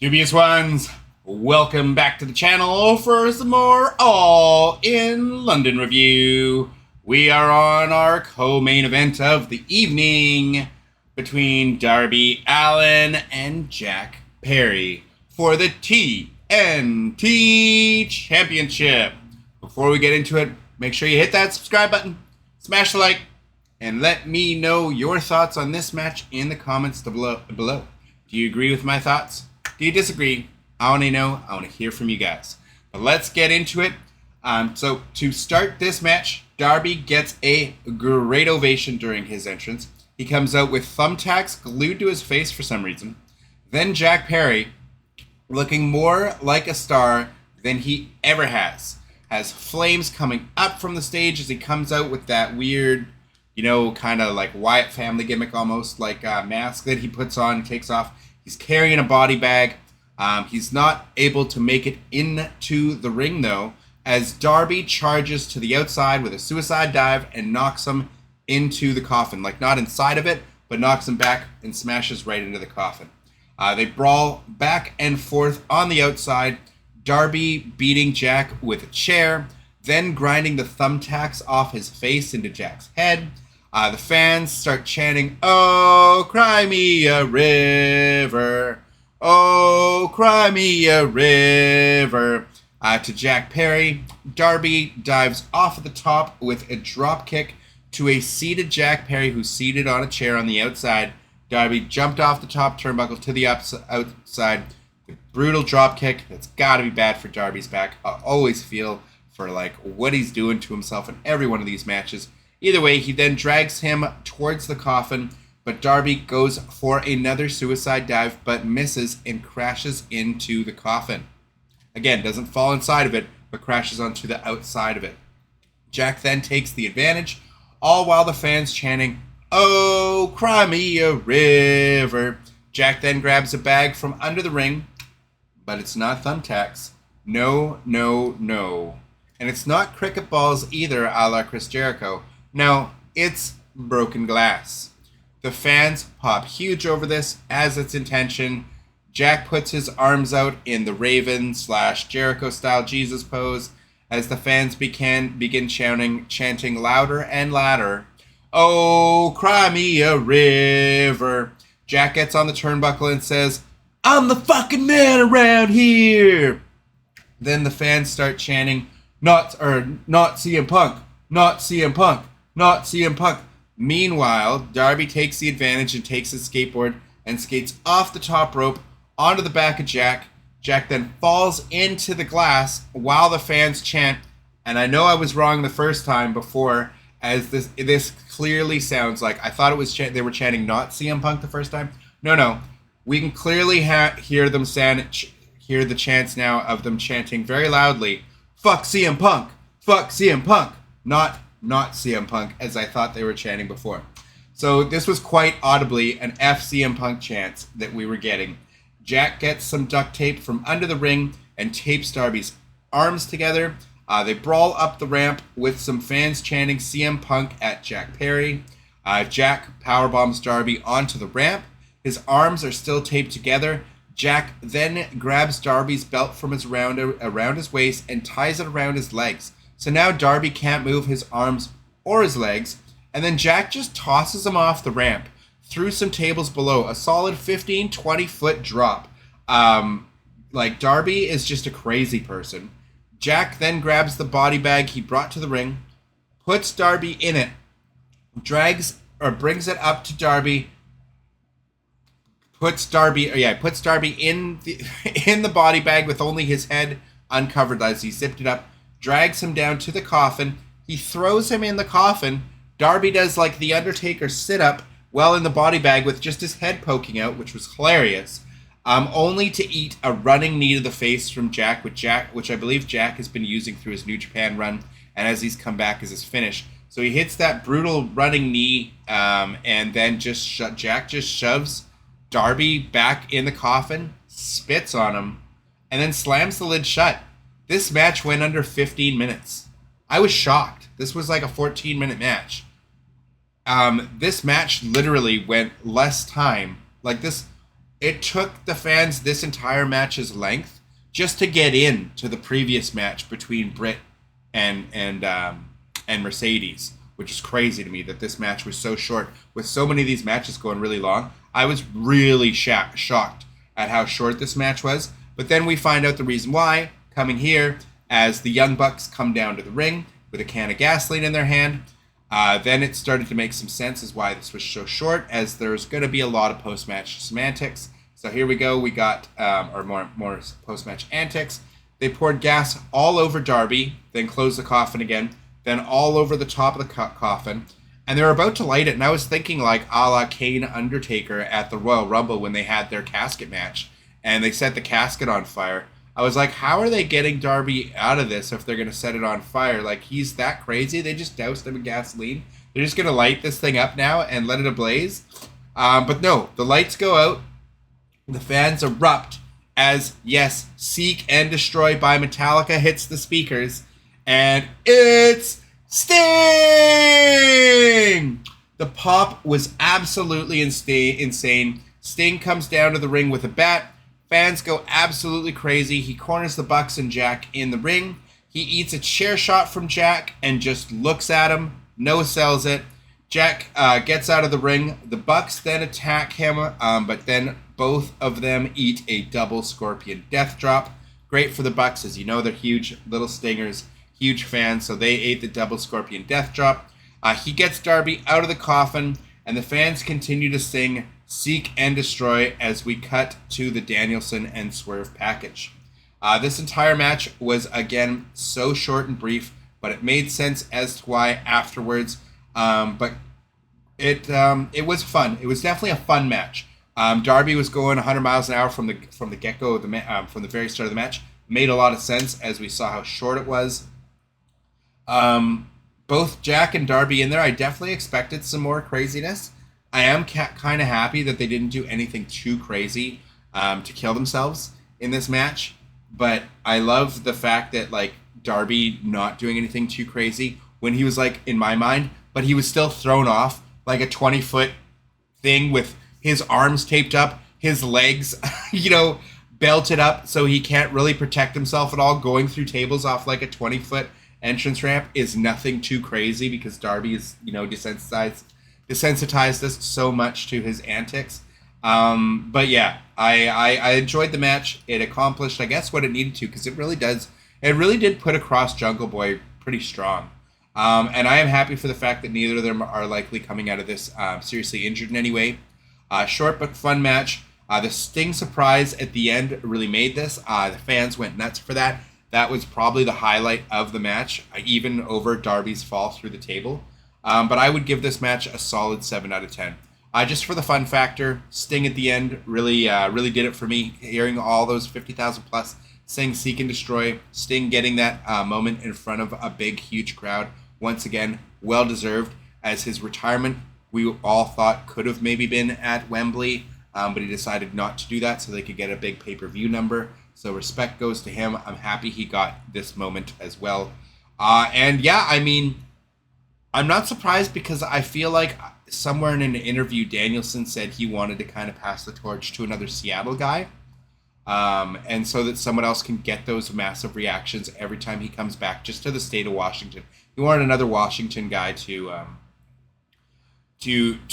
Dubious Ones, welcome back to the channel for some more All-In London review. We are on our co-main event of the evening between Darby Allin and Jack Perry for the TNT Championship. Before we get into it, make sure you hit that subscribe button, smash the like, and let me know your thoughts on this match in the comments below. Do you agree with my thoughts? Do you disagree? I want to know. I want to hear from you guys. But let's get into it. So to start this match, Darby gets a great ovation during his entrance. He comes out with thumbtacks glued to his face for some reason. Then Jack Perry, looking more like a star than he ever has flames coming up from the stage as he comes out with that weird, kind of like Wyatt family gimmick almost, like mask that he puts on and takes off. He's carrying a body bag. He's not able to make it into the ring, though, as Darby charges to the outside with a suicide dive and knocks him into the coffin. Like, not inside of it, but knocks him back and smashes right into the coffin. They brawl back and forth on the outside, Darby beating Jack with a chair, then grinding the thumbtacks off his face into Jack's head. The fans start chanting, "Oh, cry me a river. Oh, cry me a river," to Jack Perry. Darby dives off at the top with a drop kick to a seated Jack Perry who's seated on a chair on the outside. Darby jumped off the top turnbuckle to the outside with brutal drop kick. That's got to be bad for Darby's back. I always feel for what he's doing to himself in every one of these matches. Either way, he then drags him towards the coffin, but Darby goes for another suicide dive, but misses and crashes into the coffin. Again, doesn't fall inside of it, but crashes onto the outside of it. Jack then takes the advantage, all while the fans chanting, "Oh, cry me a river." Jack then grabs a bag from under the ring, but it's not thumbtacks. No, no, no. And it's not cricket balls either, a la Chris Jericho. No, it's broken glass. The fans pop huge over this, as its intention. Jack puts his arms out in the Raven/Jericho style Jesus pose as the fans begin chanting louder and louder, "Oh, cry me a river." Jack gets on the turnbuckle and says, "I'm the fucking man around here." Then the fans start chanting, not CM Punk, not CM Punk, not CM Punk. Meanwhile, Darby takes the advantage and takes his skateboard and skates off the top rope onto the back of Jack. Jack then falls into the glass while the fans chant, and I know I was wrong the first time before, as this clearly sounds like, I thought it was they were chanting not CM Punk the first time. No. We can clearly hear them hear the chants now of them chanting very loudly, "Fuck CM Punk! Fuck CM Punk!" Not CM Punk, as I thought they were chanting before. So this was quite audibly an F CM Punk chant that we were getting. Jack gets some duct tape from under the ring and tapes Darby's arms together. They brawl up the ramp with some fans chanting CM Punk at Jack Perry. Jack powerbombs Darby onto the ramp. His arms are still taped together. Jack then grabs Darby's belt from around his waist and ties it around his legs. So now Darby can't move his arms or his legs, and then Jack just tosses him off the ramp through some tables below, a solid 15-20 foot drop. Darby is just a crazy person. Jack then grabs the body bag he brought to the ring, puts Darby in it, brings it up to Darby, puts Darby in the body bag with only his head uncovered as he zipped it up, drags him down to the coffin. He throws him in the coffin. Darby does the Undertaker sit-up while in the body bag with just his head poking out, which was hilarious. Only to eat a running knee to the face from Jack, which I believe Jack has been using through his New Japan run, and as he's come back as his finish. So he hits that brutal running knee, and then Jack just shoves Darby back in the coffin, spits on him, and then slams the lid shut. This match went under 15 minutes. I was shocked. This was like a 14-minute match. This match literally went less time. it took the fans this entire match's length just to get in to the previous match between Britt and Mercedes, which is crazy to me that this match was so short. With so many of these matches going really long, I was really shocked at how short this match was. But then we find out the reason why coming here as the Young Bucks come down to the ring with a can of gasoline in their hand. Then it started to make some sense as why this was so short, as there's going to be a lot of post-match semantics. So here we go. We got or more post-match antics. They poured gas all over Darby, then closed the coffin again, then all over the top of the coffin. And they were about to light it, and I was thinking like a la Kane Undertaker at the Royal Rumble when they had their casket match, and they set the casket on fire. I was like, how are they getting Darby out of this if they're going to set it on fire? Like, he's that crazy? They just doused him in gasoline? They're just going to light this thing up now and let it ablaze? But no, the lights go out. The fans erupt as, yes, Seek and Destroy by Metallica hits the speakers. And it's Sting! The pop was absolutely insane. Sting comes down to the ring with a bat. Fans go absolutely crazy. He corners the Bucks and Jack in the ring. He eats a chair shot from Jack and just looks at him. No sells it. Jack gets out of the ring. The Bucks then attack him, but then both of them eat a double Scorpion Death Drop. Great for the Bucks, as you know, they're huge little Stingers, huge fans, so they ate the double Scorpion Death Drop. He gets Darby out of the coffin, and the fans continue to sing Seek and Destroy as we cut to the Danielson and Swerve package. This entire match was, again, so short and brief, but it made sense as to why afterwards. But it was fun. It was definitely a fun match. Darby was going 100 miles an hour from the get-go of from the very start of the match. Made a lot of sense as we saw how short it was. Both Jack and Darby in there, I definitely expected some more craziness. I am kind of happy that they didn't do anything too crazy to kill themselves in this match. But I love the fact that, like, Darby not doing anything too crazy when he was, like, in my mind, but he was still thrown off like a 20-foot thing with his arms taped up, his legs, belted up so he can't really protect himself at all. Going through tables off like a 20-foot entrance ramp is nothing too crazy because Darby is, desensitized us so much to his antics. But yeah, I enjoyed the match. It accomplished, I guess, what it needed to, because it really did put across Jungle Boy pretty strong. And I am happy for the fact that neither of them are likely coming out of this seriously injured in any way. Short but fun match. The Sting surprise at the end really made this. The fans went nuts for that. That was probably the highlight of the match, even over Darby's fall through the table. But I would give this match a solid 7 out of 10. Just for the fun factor, Sting at the end really did it for me. Hearing all those 50,000 plus sing Seek and Destroy, Sting getting that moment in front of a big, huge crowd. Once again, well deserved, as his retirement we all thought could have maybe been at Wembley, but he decided not to do that so they could get a big pay-per-view number. So respect goes to him. I'm happy he got this moment as well. And yeah, I mean, I'm not surprised because I feel like somewhere in an interview, Danielson said he wanted to kind of pass the torch to another Seattle guy. And so that someone else can get those massive reactions every time he comes back just to the state of Washington. He wanted another Washington guy to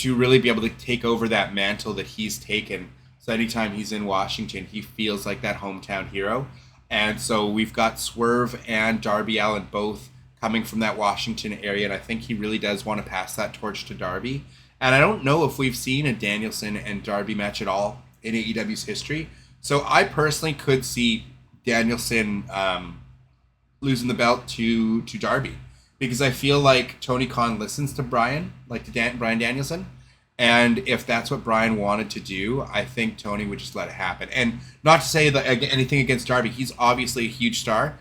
really be able to take over that mantle that he's taken. So anytime he's in Washington, he feels like that hometown hero. And so we've got Swerve and Darby Allin both coming from that Washington area, and I think he really does want to pass that torch to Darby. And I don't know if we've seen a Danielson and Darby match at all in AEW's history. So I personally could see Danielson losing the belt to Darby, because I feel like Tony Khan listens to Bryan, like to Bryan Danielson. And if that's what Bryan wanted to do, I think Tony would just let it happen. And not to say that anything against Darby. He's obviously a huge star.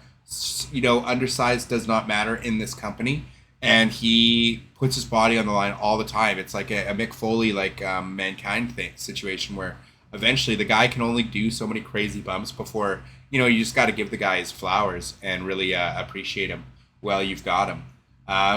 Undersized does not matter in this company. And he puts his body on the line all the time. It's like a Mick Foley, Mankind situation where eventually the guy can only do so many crazy bumps before, you just got to give the guy his flowers and really appreciate him while you've got him.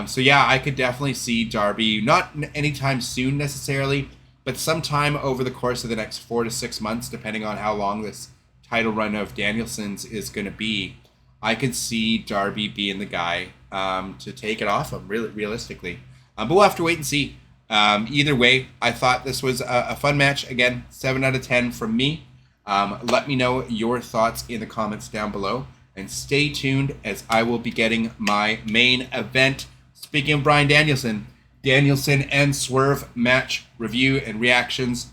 So yeah, I could definitely see Darby, not anytime soon necessarily, but sometime over the course of the next 4 to 6 months, depending on how long this title run of Danielson's is going to be, I could see Darby being the guy to take it off him, really, realistically. But we'll have to wait and see. Either way, I thought this was a fun match. Again, 7 out of 10 from me. Let me know your thoughts in the comments down below. And stay tuned as I will be getting my main event. Speaking of Bryan Danielson and Swerve match review and reactions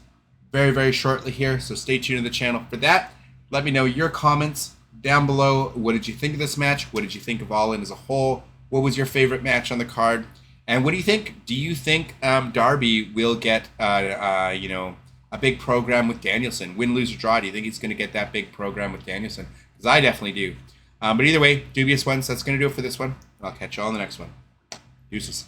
very, very shortly here. So stay tuned to the channel for that. Let me know your comments down below. What did you think of this match? What did you think of Allin as a whole? What was your favorite match on the card? And what do you think? Do you think Darby will get, a big program with Danielson? Win, lose, or draw? Do you think he's going to get that big program with Danielson? Because I definitely do. But either way, Dubious Ones, that's going to do it for this one. I'll catch you all in the next one. Deuces.